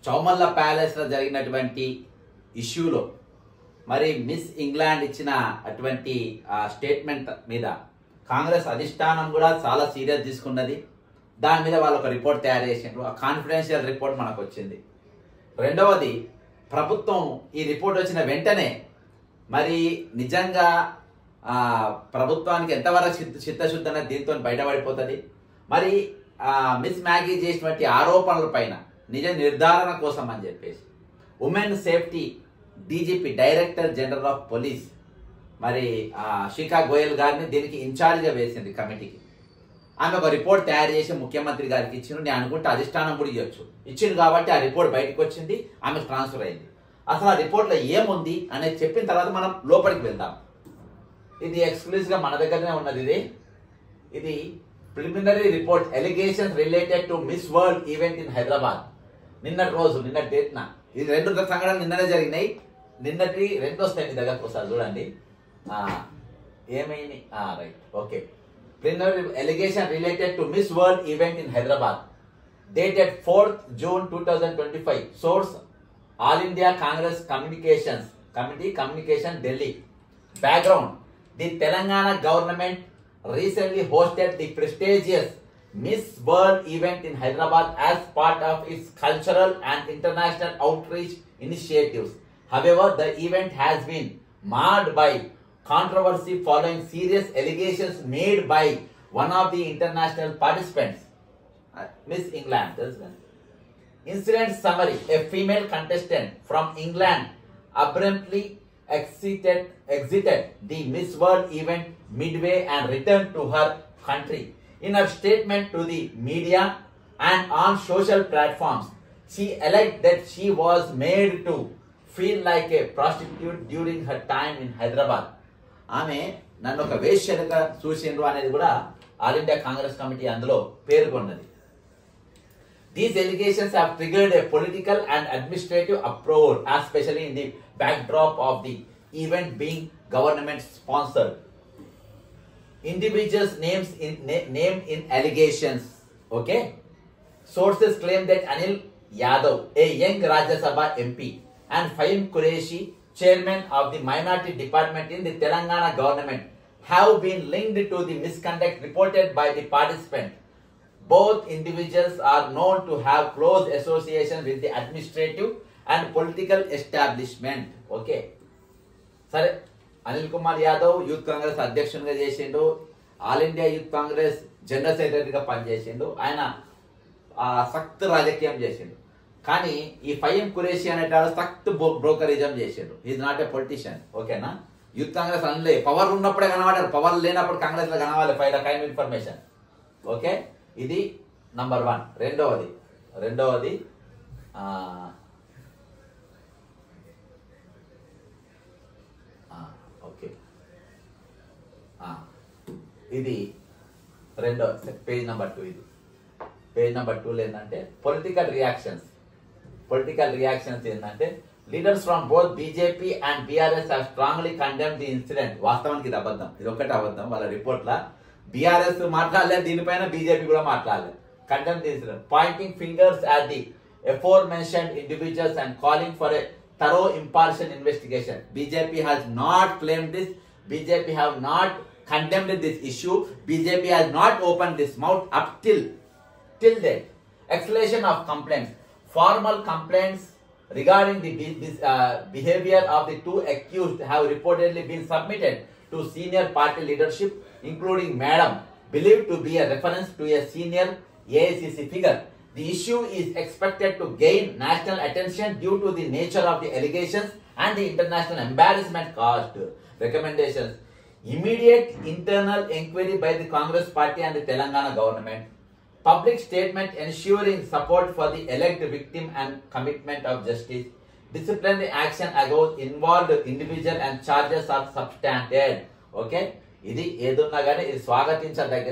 చౌమల్ల ప్యాలెస్లో జరిగినటువంటి ఇష్యూలో మరి మిస్ ఇంగ్లాండ్ ఇచ్చిన అటువంటి స్టేట్మెంట్ మీద కాంగ్రెస్ అధిష్టానం కూడా చాలా సీరియస్ తీసుకున్నది. దాని మీద వాళ్ళు ఒక రిపోర్ట్ తయారు చేసిండ్రు. ఆ కాన్ఫిడెన్షియల్ రిపోర్ట్ మనకు వచ్చింది. రెండవది, ప్రభుత్వం ఈ రిపోర్ట్ వచ్చిన వెంటనే మరి నిజంగా ప్రభుత్వానికి ఎంతవరకు చిత్తశుద్ధి అనేది దీంతో బయటపడిపోతుంది. మరి మిస్ మ్యాగీ చేసినటువంటి ఆరోపణల పైన నిజ నిర్ధారణ కోసం అని చెప్పేసి women safety DGP director general of police మరి శిఖా గోయల్ గారిని దీనికి ఇన్ఛార్జ్గా వేసింది కమిటీకి. ఆమె ఒక రిపోర్ట్ తయారు చేసి ముఖ్యమంత్రి గారికి ఇచ్చిండు. నేను అనుకుంటే అధిష్టానం కూడా ఇచ్చింది కాబట్టి ఆ రిపోర్ట్ బయటకు వచ్చింది, ఆమెకు ట్రాన్స్ఫర్ అయింది. అసలు ఆ రిపోర్ట్లో ఏముంది అనేది చెప్పిన తర్వాత మనం లోపలికి వెళ్దాం. ఇది ఎక్స్క్లూజివ్గా మన దగ్గరనే ఉన్నది. ఇది preliminary report allegations related to miss world event in Hyderabad. నిన్నటి డేట్న ఇది రెండు సంఘటనలు నిన్ననే జరిగినాయి. నిన్నటి రెండు వస్తాయి మీ దగ్గరకు ఒకసారి చూడండి. ఏమైంది? Right, okay. Preliminary allegation related to Miss World event in Hyderabad, dated 4th June 2025. Source: All India Congress Communications Committee, Communication, Delhi. Background: the Telangana government recently hosted the prestigious Miss World event in Hyderabad as part of its cultural and international outreach initiatives. However, the event has been marred by controversy following serious allegations made by one of the international participants, Miss England. Incident summary: a female contestant from England abruptly exited the Miss World event midway and returned to her country. In her statement to the media and on social platforms, she alleged that she was made to feel like a prostitute during her time in Hyderabad. ఆమె నన్ను ఒక వేశ్యలుగా చూసిండ్రు అనేది కూడా all India Congress committee అందులో పేర్కొన్నది. These allegations have triggered a political and administrative uproar, especially in the backdrop of the event being government sponsored. Individuals named in allegations. Okay. Sources claim that Anil Yadav, a young Rajya Sabha MP, and Fahim Qureshi, chairman of the minority department in the Telangana government, have been linked to the misconduct reported by the participant. Both individuals are known to have close association with the administrative and political establishment. Okay. సరే, Anil Kumar Yadav youth Congress అధ్యక్షునిగా చేసిండు, all India youth Congress general సెక్రటరీగా పనిచేసిండు. ఆయన సక్త్ రాజకీయం చేసిండు. కానీ ఈ ఫహీం ఖురేషి అనేటాడు సక్త్ బ్రోకరిజం చేసాడు. Is not a politician. ఓకేనా? యూత్ కాంగ్రెస్ అనలే, పవర్ ఉన్నప్పుడే కనబడారు, పవర్ లేనప్పుడు కాంగ్రెస్ లో కనవాలి. File kind information. ఓకే, ఇది నంబర్ 1. రెండవది ఓకే, ఇది పేజ్ నెంబర్ 2. ఇది పేజ్ నెంబర్ 2 ఏంటంటే పొలిటికల్ రియాక్షన్స్ ఏంటంటే leaders from both BJP and BRS have strongly condemn the incident. వాస్తవానికి ఇది అబద్ధం, ఇది ఒక్కటే అబద్ధం. వాళ్ళ రిపోర్ట్ లా బీఆర్ఎస్ మాట్లాడలేదు, దీనిపైన బీజేపీ కూడా మాట్లాడలేదు. Condemn the incident, pointing fingers at the aforementioned individuals and calling for a thorough impartial investigation. BJP has not claimed this. BJP have not condemned this issue. BJP has not opened this mouth up till date. Escalation of complaints. Formal complaints regarding the behavior of the two accused have reportedly been submitted to senior party leadership, including Madam, believed to be a reference to a senior AICC figure. The issue is expected to gain national attention due to the nature of the allegations and the international embarrassment caused. Recommendations: immediate internal inquiry by the Congress party and the Telangana government. Public statement ensuring support for the alleged victim and commitment of justice. Disciplinary action against involved individual and charges are substantiated. Okay, ఇది ఏదున్నా కానీ ఇది స్వాగతించదగ్గ